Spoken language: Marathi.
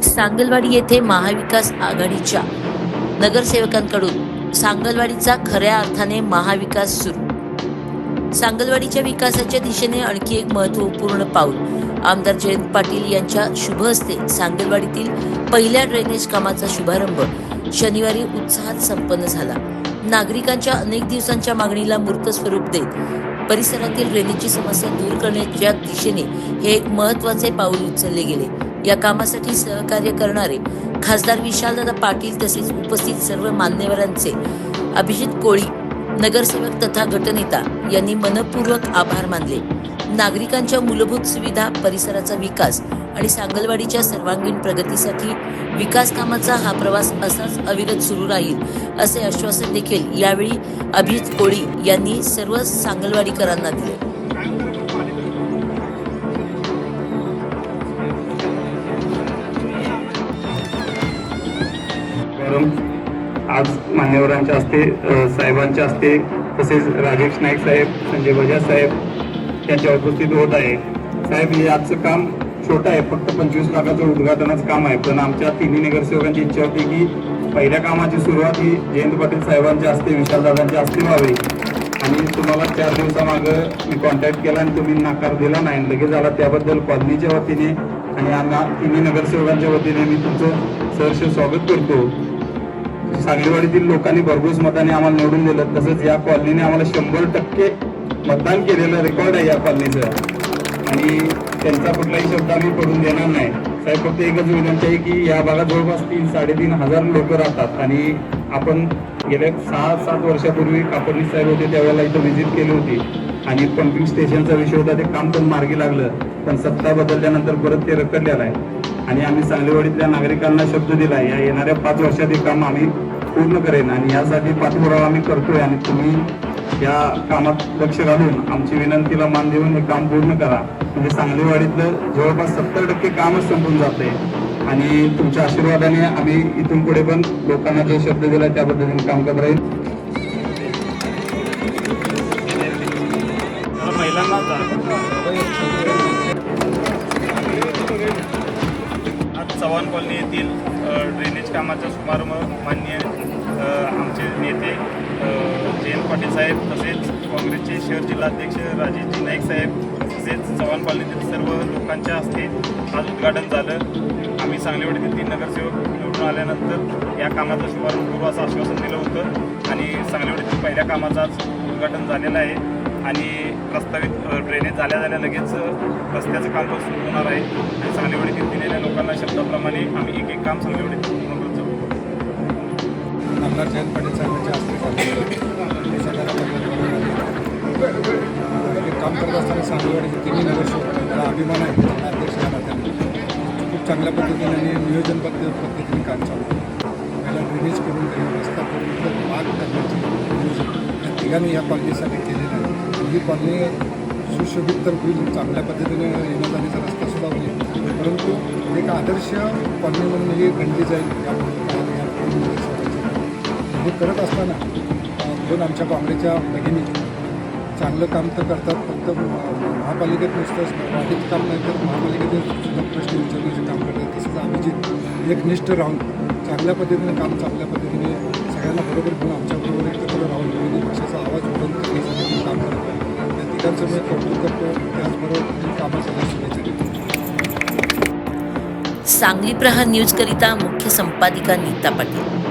सांगलवाडी येथे महाविकास आघाडीच्या नगरसेवकांकडून सांगलवाडीचा खऱ्या अर्थाने महाविकास सुरू। सांगलवाडीच्या विकासाच्या दिशेने आणखी एक महत्त्वपूर्ण पाऊल आमदार जयंत पाटील यांच्या शुभ हस्ते सांगलवाडीतील पहिल्या ड्रेनेज कामाचा शुभारंभ शनिवारी उत्साहात संपन्न झाला। नागरिकांच्या अनेक दिवसांच्या मागणीला मूर्त स्वरूप देत परिसरातील ड्रेनेजची समस्या दूर करण्याच्या दिशेने हे एक महत्त्वाचे पाऊल उचलले गेले। या कामासाठी सहकार्य करणारे खासदार विशालदादा पाटील तसेच उपस्थित सर्व मान्यवरांचे अभिजित कोळी नगरसेवक तथा गटनेता यांनी मनपूर्वक आभार मानले। नागरिकांच्या मूलभूत सुविधा, परिसराचा विकास आणि सांगलवाडीच्या सर्वांगीण प्रगतीसाठी विकास कामाचा हा प्रवास असाच अविरत सुरू राहील असे आश्वासन देखील यावेळी अभिजित कोळी यांनी सर्व सांगलवाडीकरांना दिले। आज मान्यवरांच्या हस्ते, साहेबांच्या हस्ते तसेच राजेश नाईक साहेब, संजय बजाज साहेब यांच्या उपस्थित होत आहे। साहेब, हे आजचं काम छोटं आहे, फक्त 25 लाखाचं उद्घाटनाचं काम आहे, पण आमच्या तिन्ही नगरसेवकांची इच्छा होती की पहिल्या कामाची सुरुवात ही जयंत पाटील साहेबांच्या हस्ते, विशालदादांच्या हस्ते व्हावी। आणि तुम्हाला 4 दिवसामागं मी कॉन्टॅक्ट केला आणि तुम्ही नकार दिला नाही, लगेच आला। त्याबद्दल कॉलनीच्या वतीने आणि आम्हा तिन्ही नगरसेवकांच्या वतीने मी तुमचं सहर्ष स्वागत करतो। सांगलीवाडीतील लोकांनी भरघोस मताने आम्हाला निवडून दिलं, तसंच या कॉलनीने आम्हाला 100% मतदान केलेलं रेकॉर्ड आहे या कॉलनीचं, आणि त्यांचा कुठलाही शब्द आम्ही पडून देणार नाही। साहेब, फक्त एकच विनंती आहे की या भागात जवळपास 3-3.5 हजार लोक राहतात, आणि आपण गेल्या 6-7 वर्षापूर्वी कापडणी साहेब होते त्यावेळेला इथं व्हिजिट केली होती, आणि पंपिंग स्टेशनचा विषय होता, ते काम पण मार्गी लागलं, पण सत्ता बदलल्यानंतर परत ते रखडलेलं आहे। आणि आम्ही सांगलीवाडीतल्या नागरिकांना शब्द दिला आहे, या येणाऱ्या 5 वर्षात हे काम आम्ही पूर्ण करेन, आणि यासाठी पाठपुरावा आम्ही करतोय, आणि तुम्ही या कामात लक्ष घालून आमची विनंतीला मान देऊन हे काम पूर्ण करा, म्हणजे सांगलीवाडीतलं जवळपास 70% कामच संपून जाते। आणि तुमच्या आशीर्वादाने आम्ही इथून पुढे पण लोकांना जो शब्द दिला त्या पद्धतीने काम करत राहील। आज चव्हाण कॉलनी येथील ड्रेनेज कामाचा शुभारंभ माननीय आमचे नेते जयंत पाटील साहेब, तसेच काँग्रेसचे शहर जिल्हाध्यक्ष राजेशजी नाईक साहेब, तसेच चव्हाण कॉलनीतील सर्व लोकांच्या हस्ते आज उद्घाटन झालं। आम्ही सांगलीवाडीतील 3 नगरसेवक निवडून आल्यानंतर या कामाचा शुभारंभ करू असं आश्वासन दिलं होतं, आणि सांगलीवाडीतील पहिल्या कामाचं आज उद्घाटन झालेलं आहे, आणि प्रस्तावित ड्रेनेज झाल्या लगेच रस्त्याचं काम पण सुरू होणार आहे, आणि सांगलीवाडीतील दिलेल्या लोकांना शब्दाप्रमाणे आम्ही एक काम सांगलीवाडीत पूर्ण करत जाऊ। आमदार जयंत पाटील साहेबांच्या हस्ते काम करत असताना सांगलीवाडीचे तिन्ही नगरसेवक मला अभिमान आहे, अध्यक्ष खूप चांगल्या पद्धतीने आणि नियोजन पद्धतीने काम चालू आहे। पहिला ड्रेनेज करून त्यांनी रस्ता करून मार्ग करण्याचे नियोजन या तिघांनी या कॉलनीसाठी केलेलं आहे। ही कॉलनी सुशोभित तर होईल, चांगल्या पद्धतीने येण्याजाण्याचा रस्ता सुद्धा होईल, परंतु एक आदर्श कॉलनी म्हणून ही गणली जाईल या हे करत असताना 2 आमच्या काँग्रेसच्या भगिनी चांगलं काम तर करतात, फक्त महापालिकेत नुसतंच वाढीत काम नाही तर महापालिकेत सुद्धा प्रश्न विचारण्याचे काम करतात। तसंच आम्ही एकनिष्ठ राहून चांगल्या पद्धतीने काम, चांगल्या पद्धतीने सगळ्यांना बरोबर घेऊन आमच्याबरोबर एकत्र राहून विविध भाषेचा आवाज बुलंद करण्यासाठी काम करत आहे। त्या तिघांचं मी कौतुक करतो, त्याचबरोबर कामासाठी शुभेच्छा देतो। सांगली प्रहार न्यूज करिता मुख्य संपादिका नीता पाटील।